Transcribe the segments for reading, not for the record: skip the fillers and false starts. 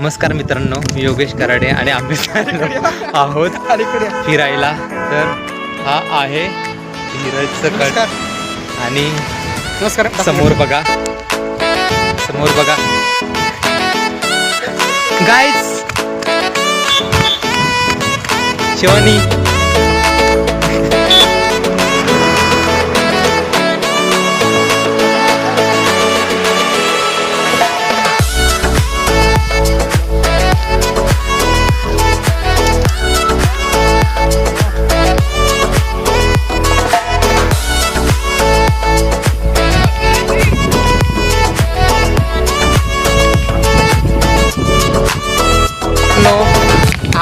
नमस्कार मित्रांनो, मी योगेश कराडे आणि आम्ही चाललो आहोत फिरायला. तर हा आहे धीरजचं गड आणि नमस्कार. समोर बघा गाईज, शिवानी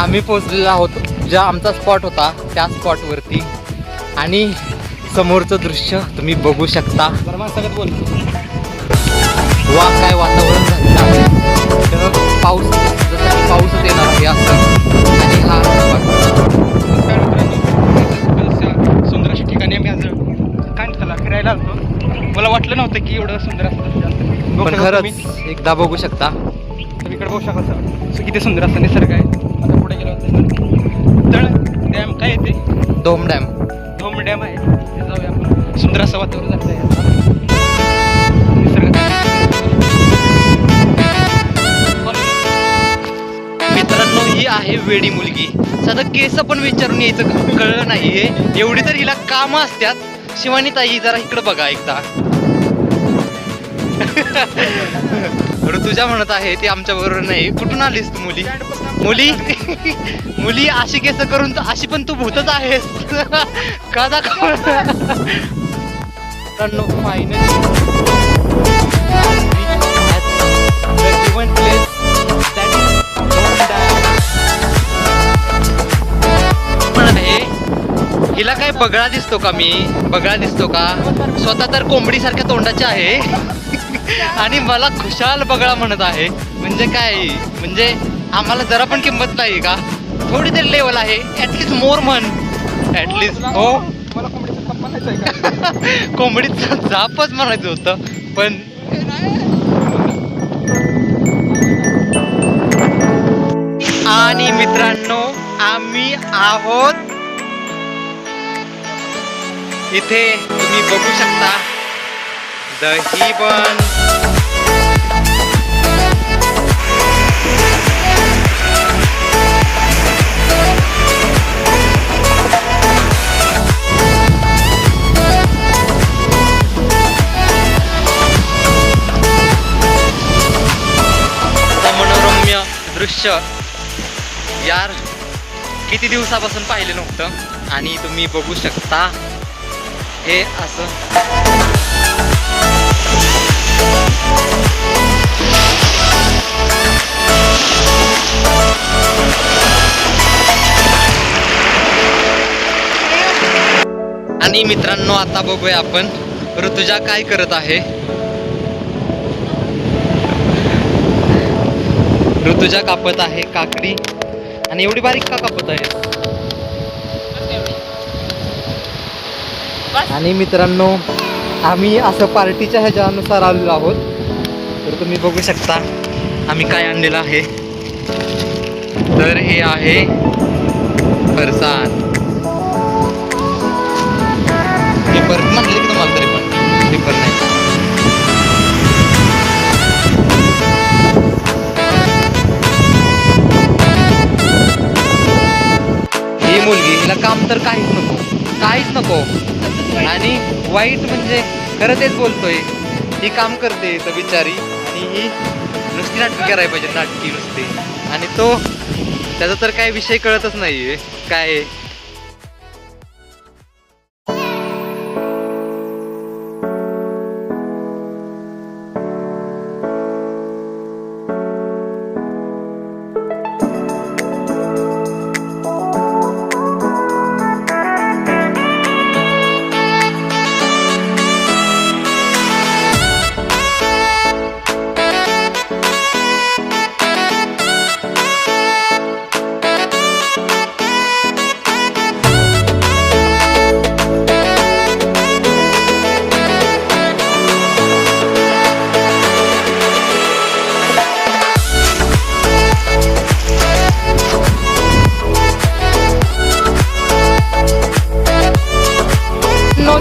आम्ही पोहोचलेलो आहोत ज्या आमचा स्पॉट होता त्या स्पॉटवरती आणि समोरचं दृश्य तुम्ही बघू शकता. वा काय वातावरण झालेलं आहे. तर पाऊस जसं की पाऊसच येणार आहे असं. आणि हा सुंदर अशा ठिकाणी आम्ही आज काय त्याला फिरायला आलतो. मला वाटलं नव्हतं की एवढं सुंदर असतं. पण खरंच एकदा बघू शकता. इकडे बघू शकता सर किती सुंदर असं निसर्ग आहे. आता पुढे गेलो तळ डॅम काय येते धोम डॅम. धोम डॅम आहे. तिथे जाऊया आपण. सुंदर असं वातावरण झालं आहे. निसर्ग मित्रांनो, ही आहे वेडी मुलगी. साधं केस पण विचारून यायचं कळलं नाहीये. एवढी तर हिला कामं असतात. शिवानी ताई जरा इकडं बघा एकदा. ऋतुजा म्हणत आहे ती आमच्या बरोबर नाही. कुठून आलीस तू मुली अशी केस करून अशी पण तू भूतच आहेस का दाखव. हिला काय बगळा दिसतो का? बगळा दिसतो का? स्वतः तर कोंबडी सारख्या तोंडाचे आहे आणि मला खुशाल बगळा म्हणत आहे. म्हणजे काय, म्हणजे आम्हाला जरा पण किंमत नाही का? थोडी तरी लेवल आहे. ऍटलीस्ट मोर म्हण. ऍटलीस्ट हो, मला कोंबडीचं कप म्हणायचं आहे का? कोंबडीचं जापच म्हणायचं होतं. पण आणि मित्रांनो, आम्ही आहोत इथे. तुम्ही बघू शकता दही पण. मनोरम्य दृश्य यार किती दिवसापासून पाहिले नव्हतं आणि तुम्ही बघू शकता हे असं. आणि मित्रांनो, आता बघूया आपण ऋतुजा काय करत आहे. ऋतुजा कापत आहे काकडी. आणि एवढी बारीक का कापत आहे? आणि मित्रांनो, आम्ही असं पार्टीच्या ह्याच्यानुसार आलेलो आहोत. तर तुम्ही बघू शकता आम्ही काय आणलेलं आहे. तर हे आहे फरसाण. पेपर म्हणले की तुम्हाला, तरी पण पेपर नाही. ही मुलगी, हिला काम तर काहीच नको. आणि वाईट म्हणजे खरं तेच बोलतोय. ही काम करते तर बिचारी, आणि ही नुसती नाटकी करायला पाहिजे, नाटकी नुसती. आणि तो त्याचा तर काय विषय कळतच नाहीये काय.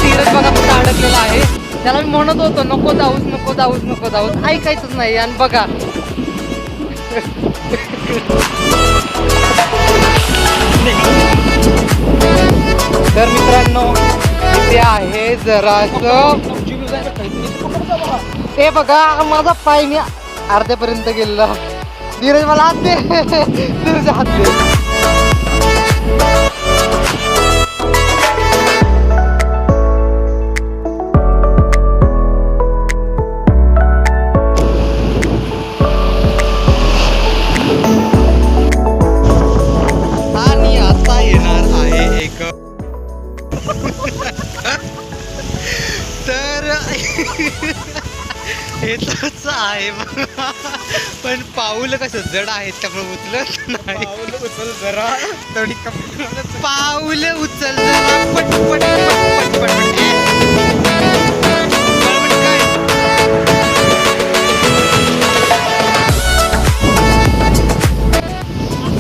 धीरज बघा कुठं अडकलेला आहे. त्याला मी म्हणत होतो नको जाऊस नको जाऊस नको जाऊस, ऐकायचंच नाही. आणि बघा तर मित्रांनो इथे आहे जरासं, ते बघा माझा पाय मी अर्ध्यापर्यंत गेलेला. धीरज मला हात दे, धीरज हात दे. आणि आता येणार आहे एक तर हे तसंच आहे पण पाऊल कसं जड आहेत त्यामुळे उचलत नाही. उचल जरा थोडी पाऊल उचल जरा पट पट पट पट पट काय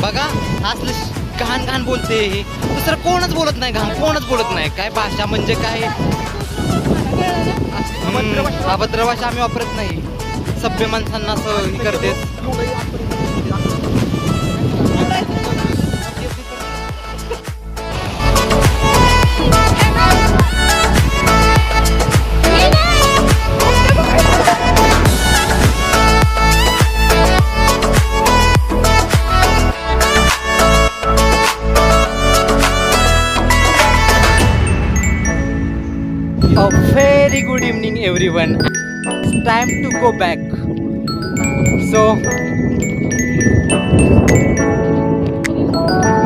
बघा असलं घाण घाण बोलते ही. दुसरं कोणच बोलत नाही, घाण कोणच बोलत नाही. काय भाषा म्हणजे काय, अभद्र भाषा आम्ही वापरत नाही. सभ्य माणसांना असं हे करते. A very good evening everyone. It's time to go back. So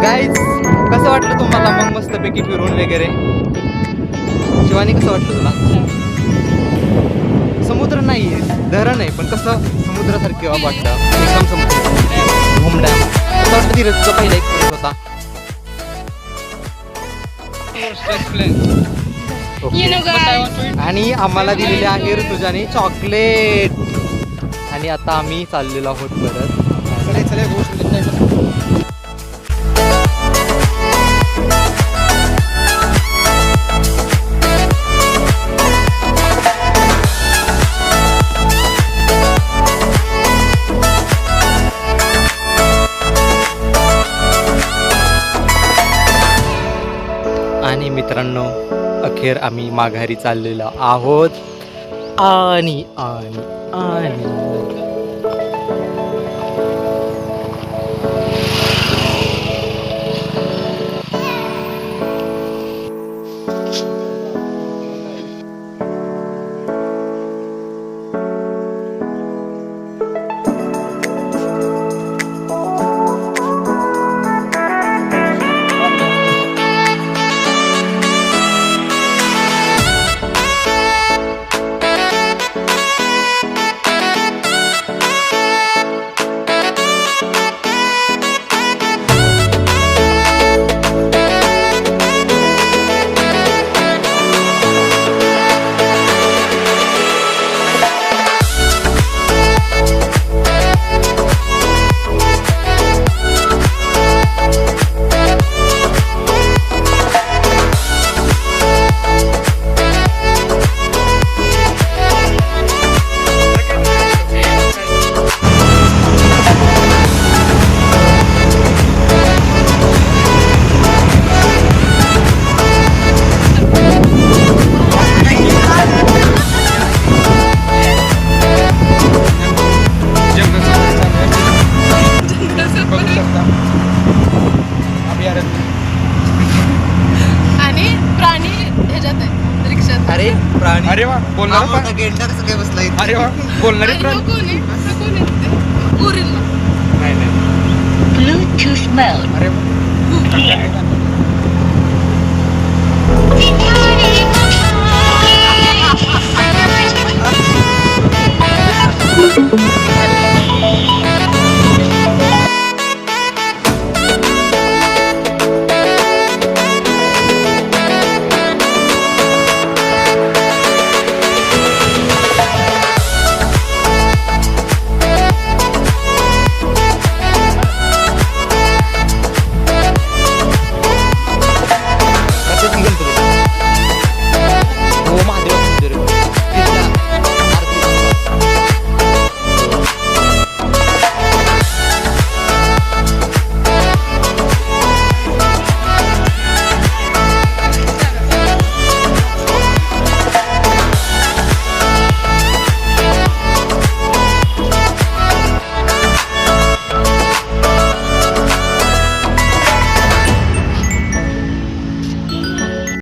guys, कसं वाटलं तुम्हाला मग मस्तपैकी फिरून वगैरे? शिवानी कसं वाटलं तुला? समुद्र नाही धरण आहे पण कसं समुद्रासारखं वाटतं एकदम. समुद्र होम डॅम कसं वाटतं? धीरजचा पहिला एक्सपिरियन्स होता. आणि आम्हाला दिलेले आहे ऋतुजाने चॉकलेट. आणि आता आम्ही चाललेलो आहोत परत. आणि मित्रांनो अखेर आम्ही माघारी चाललेलो आहोत. आणि आणि आणि प्राणी. अरे वा बोलणार मोठा गेंडा कसं काय बसलाय? अरे वा बोलणारे प्राणी. नाही नाही Bluetooth mode. अरे वा.